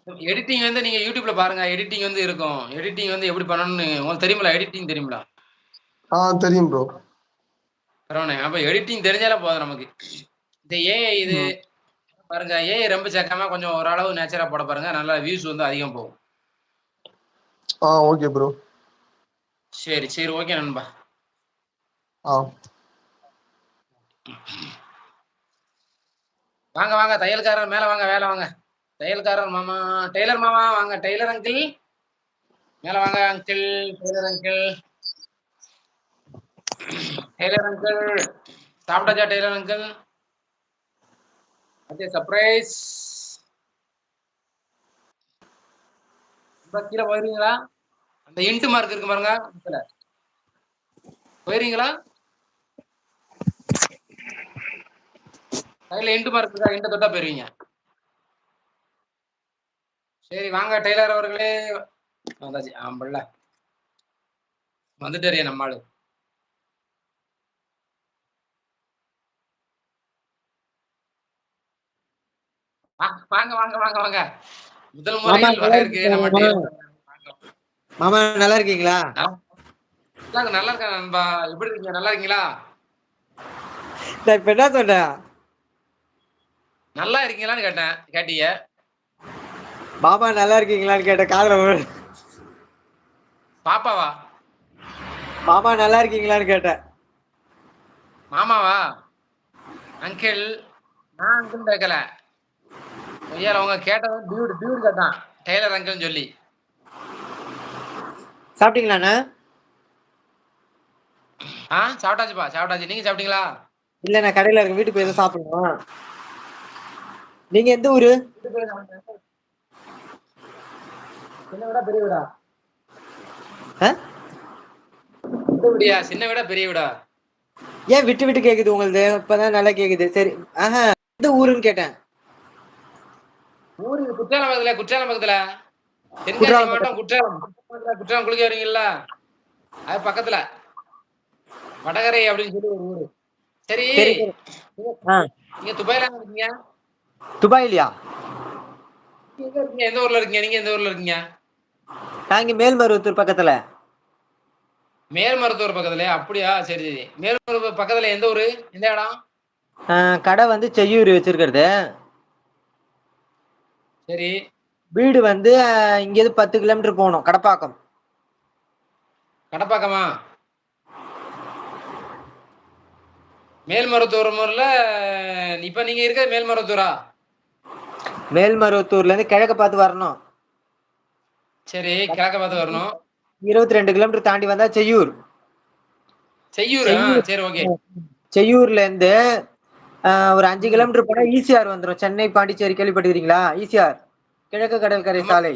Editing வந்து நீங்க YouTubeல பாருங்க. எடிட்டிங் வந்து இருக்கும். எடிட்டிங் வந்து எப்படி பண்ணணும்னு உங்களுக்கு தெரியுங்களா? எடிட்டிங் தெரியுங்களா? தெரியும் ப்ரோ. பரவாயில்லை. அப்ப எடிட்டிங் தெரிஞ்சாலே போதும் நமக்கு. இந்த ஏஐ இது ம். பாருங்க. ஏஐ ரொம்ப சேர்க்காம கொஞ்சம் ஓரளவு நேச்சரா போட பாருங்க. நல்லா வியூஸ் வந்து அதிகம் போகும். Okay bro. சரி, சரி. ஓகே நண்பா. ஆ. வாங்க, வாங்க. தையல்காரர் மேல வாங்க, மேல வாங்க. தையல்காரர் மாமா, டெய்லர் மாமா வாங்க. டெய்லர் அங்கிள் மேல வாங்க அங்கிள். Tailor uncle. Tailor uncle. சாப்பிட்டாச்சா டெய்லர் அங்கிள்? அது சர்ப்ரைஸ். இப்ப கீழே போயிருவீங்களா? அந்த இன்ட் மார்க் இருக்கு பாருங்க. போயிருவீங்களா? கையில இன்ட் மார்க் இருக்கா? இன்ட் தொட்டா போயிருவீங்க. சரி வாங்க டெய்லர் அவர்களே. வந்தாச்சு. ஆம்பல்ல. வந்துட்டாரு நம்ம ஆளு. வாங்க, வாங்க, வாங்க, வாங்க. முதல் மாமா முறையில் நல்லா வரவேற்கு நம்ம இருக்கீங்களா? டெய்லர். மாமா நல்லா இருக்கீங்களா? நல்லா இருக்கேன் நண்பா. எப்படி இருக்கீங்க? நல்லா இருக்கீங்களா? நான் இப்ப என்ன சொன்னேன்? நல்லா இருக்கீங்களான்னு கேட்டேன். கேட்டீங்க. மாமா நல்லா இருக்கீங்களான்னு கேட்ட காதுல பாப்பாவா? மாமா நல்லா இருக்கீங்களான்னு கேட்டேன். மாமாவா? அங்கிள் நான் அங்கிள் கேட்கல. ஐயா அவங்க கேட்டவன் டியூடு டியூடு கேட்டான். டெய்லர் அங்கிள்னு சொல்லி. சாப்பிட்டீங்களாண்ணா? சாப்பிட்டாச்சுப்பா, சாப்பிட்டாச்சு. நீங்க சாப்பிட்டீங்களா? இல்ல நான் கடையில இருக்க வீட்டுக்கு போய் தான் சாப்பிடணும். நீங்க எந்த ஊரு? சின்ன விடா பெரிய விடா? ஆ? சின்ன விடியா? சின்ன விடா பெரிய விடா? ஏன் விட்டு விட்டு கேக்குது உங்களுது? இப்பதான் நல்லா கேக்குது. சரி. எந்த ஊருன்னு கேட்டேன். ஊரு குற்றாலம் பக்கத்துல, குற்றாலம் பக்கத்துல. தென்காசி குற்றாலம் மாவட்டம் பக்கத்துல. குற்றாலம். குற்றாலம் குளிக்க வரீங்கல்ல? அது பக்கத்துல. வடகரை அப்படின்னு சொல்லி ஒரு ஊரு. சரி. சரி சரி. நீங்க துபாயில இருக்கீங்க? துபாயிலியா? எங்க இருக்கீங்க? எந்த ஊர்ல இருக்கீங்க? நீங்க எந்த ஊர்ல இருக்கீங்க? நான் இங்க மேல்மருவத்தூர் பக்கத்துல. மேல்மருவத்தூர் பக்கத்துலயா? அப்படியா? சரி, சரி. மேல்மருவத்தூர் பக்கத்துல எந்த ஊரு? எந்த இடம்? கடை வந்து செய்யூர் வச்சிருக்கிறது. சரி. வீடு வந்து இங்க இருந்து 10 கிலோமீட்டர் போகணும். கடப்பாக்கம். கடப்பாக்கமா? மேல்மருவத்தூர் ஊர்ல இப்ப நீங்க இருக்கிறது மேல்மருவத்தூரா? மேல்மருவத்தூர்ல இருந்து கிழக்க பார்த்து வரணும். சரி, கிழக்க பார்த்து வரணும். 22 கிலோமீட்டர் தாண்டி வந்தா செய்யூர். செய்யூர். சரி, ஓகே. செய்யூர்ல இருந்து ஒரு 5 ம். கிலோமீட்டர் போனா ஈசிஆர் வந்துரும். சென்னை பாண்டிச்சேரி கேள்விப்பட்டிருக்கீங்களா? ஈசிஆர் கிழக்கு கடற்கரை ஆமா, சாலை.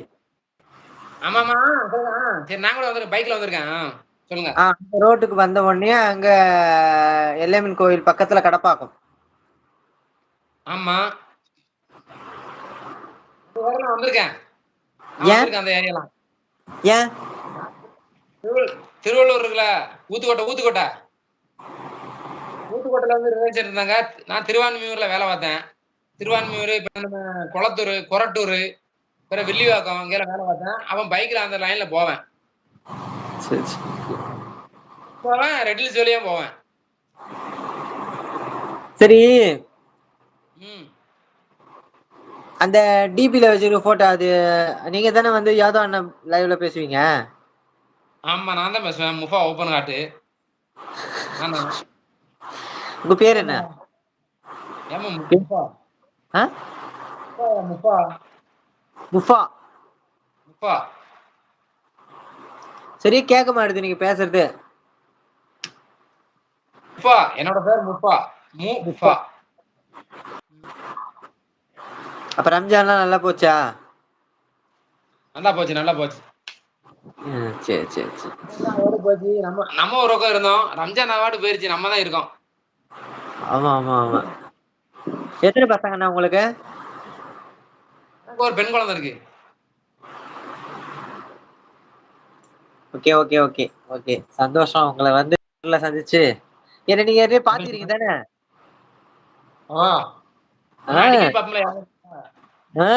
ஆமாமா. சரி, நான் கூட வந்துருக்கேன். பைக்ல வந்திருக்கேன். சொல்லுங்க. அந்த ரோட்டுக்கு வந்த உடனே அங்க எல்லையம்மன் கோயில் பக்கத்துல கடப்பாக்கம். ஆமா. நான் வந்திருக்கேன். நான் ஏன் வந்திருக்கேன் அந்த ஏரியாலாம். ஏன் திருவள்ளூர் இருக்குல்ல? ஊத்துக்கோட்டை, ஊத்துக்கோட்டை. ஊத்துக்கோட்டையில வந்து ரிலேஷன் இருந்தாங்க. நான் திருவான்மியூர்ல வேலை பார்த்தேன். திருவான்மியூர், இப்ப நம்ம கொளத்தூர், கொரட்டூர், பிறகு வில்லிவாக்கம் இங்கெல்லாம் வேலை பார்த்தேன். அவன் பைக்ல அந்த லைன்ல போவேன். போவேன், ரெட் ஹில்ஸ் வழியா போவேன். சரி. ம். அந்த டிபில வச்சிருக்க போட்டோ அது நீங்க தானே வந்து யாதவ் அண்ணன் லைவ்ல பேசுவீங்க? ஆமா, நான் தான் பேசுவேன். முஃபா ஓப்பன் காட்டு. நான்தான். உங்க பேர் என்ன? ஏமா முஃபா? ஆ? முஃபா. முஃபா. முஃபா. சரி கேட்க மாட்டுது நீங்க பேசுறது. முஃபா. என்னோட பேர் முஃபா. முஃபா. முஃபா. அப்ப ரம்ஜான்லாம் நல்லா போச்சா? நல்லா போச்சு, நல்லா போச்சு. சரி சரி சரி. ஓடி போச்சு. நம்ம ஒரு பக்கம் இருந்தோம். ரம்ஜான் அவார்டு போயிருச்சு. நம்ம தான் இருக்கோம். ஆமா ஆமா ஆமா. எத்தனை பசங்கண்ணா உங்களுக்கு? எனக்கு ஒரு பெண் குழந்தை இருக்கு. Okay okay okay okay. சந்தோஷம் உங்களை வந்து சந்திச்சு. என்ன நீங்க ஏற்கனவே பாத்துக்கிறீங்க தானே? ஆ. நம்ம அடிக்கடி பாப்போம்ல. ஆ.